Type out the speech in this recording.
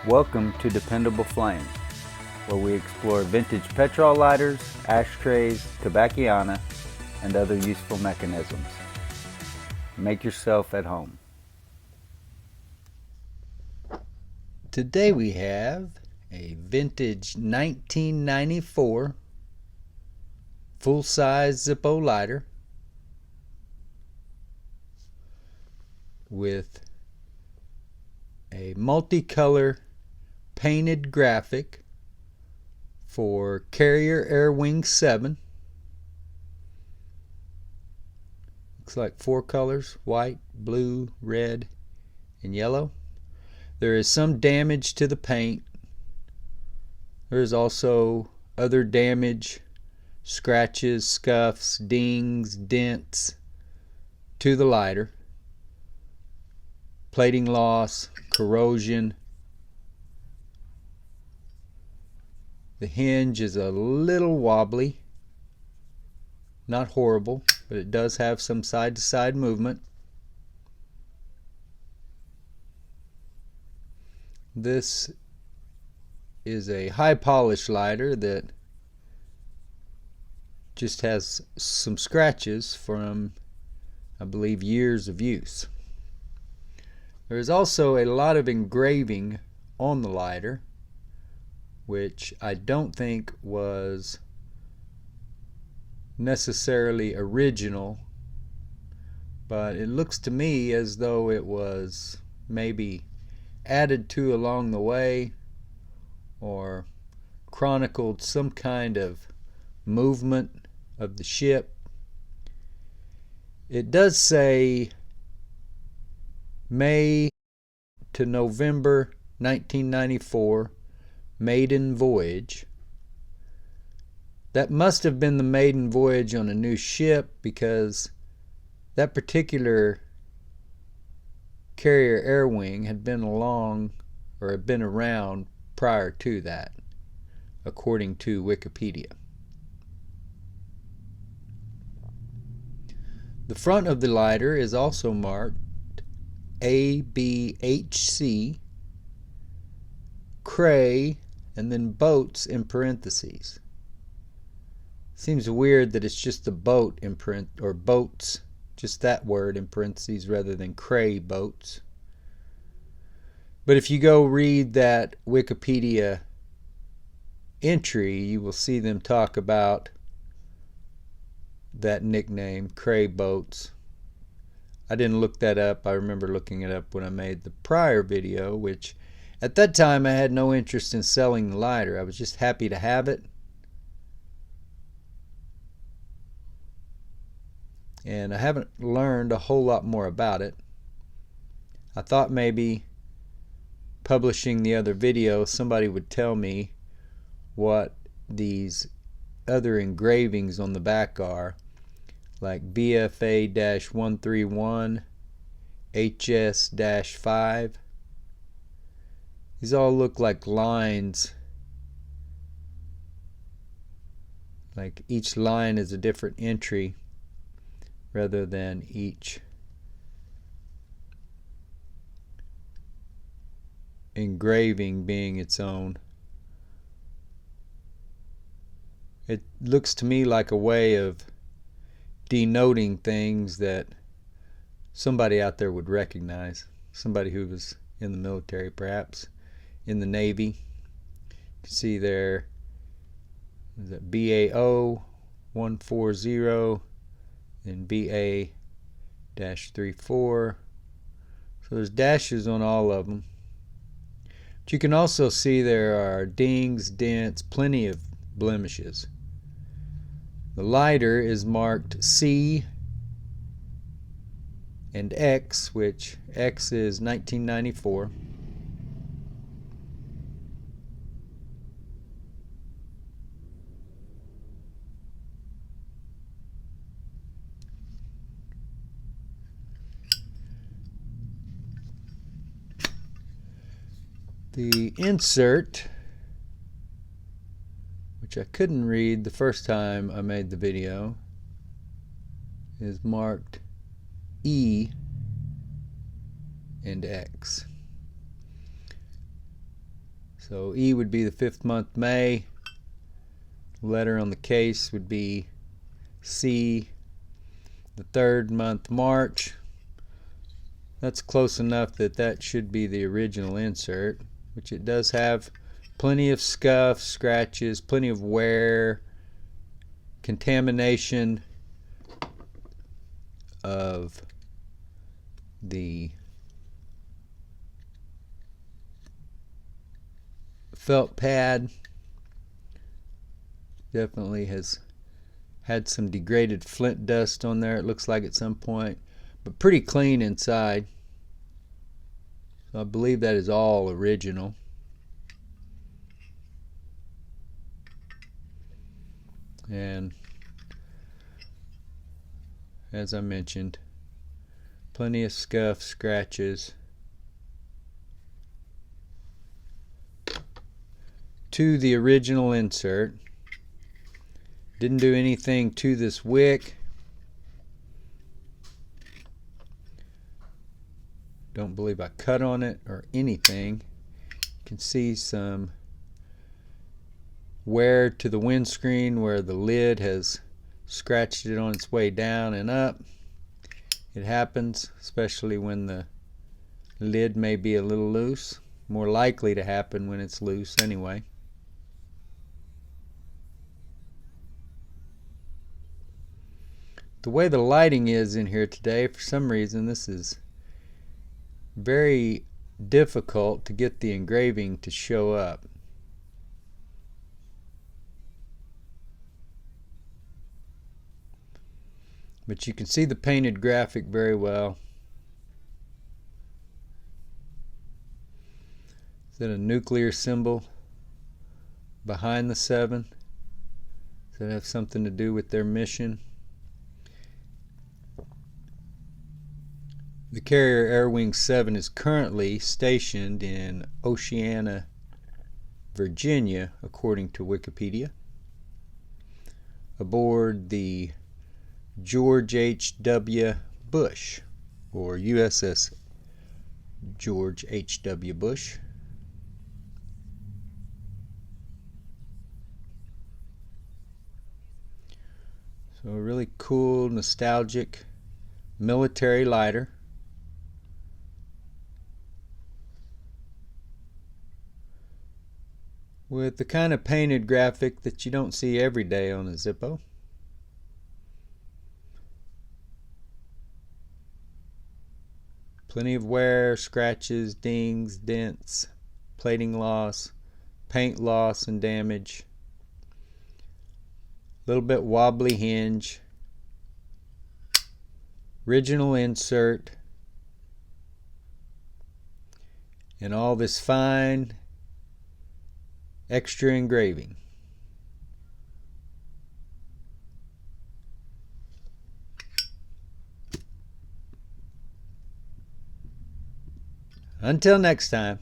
Welcome to Dependable Flame, where we explore vintage petrol lighters, ashtrays, tobacconiana, and other useful mechanisms. Make yourself at home. Today we have a vintage 1994 full-size Zippo lighter with a multicolor painted graphic for Carrier Air Wing 7. Looks like 4 colors: white, blue, red, and yellow. There is some damage to the paint. There is also other damage, scratches, scuffs, dings, dents to the lighter. Plating loss, corrosion. The hinge is a little wobbly. Not horrible, but it does have some side-to-side movement. This is a high polish lighter that just has some scratches from, I believe, years of use. There is also a lot of engraving on the lighter, which I don't think was necessarily original, but it looks to me as though it was maybe added to along the way or chronicled some kind of movement of the ship. It does say May to November 1994, Maiden Voyage. That must have been the maiden voyage on a new ship, because that particular Carrier Air Wing had been along or had been around prior to that, according to Wikipedia. The front of the lighter is also marked ABHC, Cray, and then boats in parentheses. Seems weird that it's just the boat in or boats, just that word in parentheses rather than Cray boats. But if you go read that Wikipedia entry, you will see them talk about that nickname, Cray boats. I didn't look that up. I remember looking it up when I made the prior video, which at that time I had no interest in selling the lighter. I was just happy to have it. And I haven't learned a whole lot more about it. I thought maybe publishing the other video, somebody would tell me what these other engravings on the back are, like BFA-131, HS-5. These all look like lines, like each line is a different entry rather than each engraving being its own. It looks to me like a way of denoting things that somebody out there would recognize. Somebody who was in the military, perhaps in the Navy. You can see there is that BAO 140 and BA-34. So there's dashes on all of them. But you can also see there are dings, dents, plenty of blemishes. The lighter is marked C and X, which X is 1994. The insert, which I couldn't read the first time I made the video, is marked E and X. So E would be the 5th month May. Letter on the case would be C, the 3rd month March. That's close enough that that should be the original insert, which it does have plenty of scuffs, scratches, plenty of wear, contamination of the felt pad. Definitely has had some degraded flint dust on there, it looks like, at some point, but pretty clean inside. So I believe that is all original. And as I mentioned, plenty of scuffs, scratches to the original insert. Didn't do anything to this wick. Don't believe I cut on it or anything. You can see some wear to the windscreen where the lid has scratched it on its way down and up. It happens, especially when the lid may be a little loose. More likely to happen when it's loose anyway. The way the lighting is in here today, for some reason this is very difficult to get the engraving to show up. But you can see the painted graphic very well. Is that a nuclear symbol behind the 7? Does that have something to do with their mission? The carrier Air Wing 7 is currently stationed in Oceana, Virginia, according to Wikipedia, aboard the George H.W. Bush, or USS George H.W. Bush. So a really cool, nostalgic military lighter. With the kind of painted graphic that you don't see every day on a Zippo. Plenty of wear, scratches, dings, dents, plating loss, paint loss and damage. A little bit wobbly hinge. Original insert. And all this fine extra engraving. Until next time.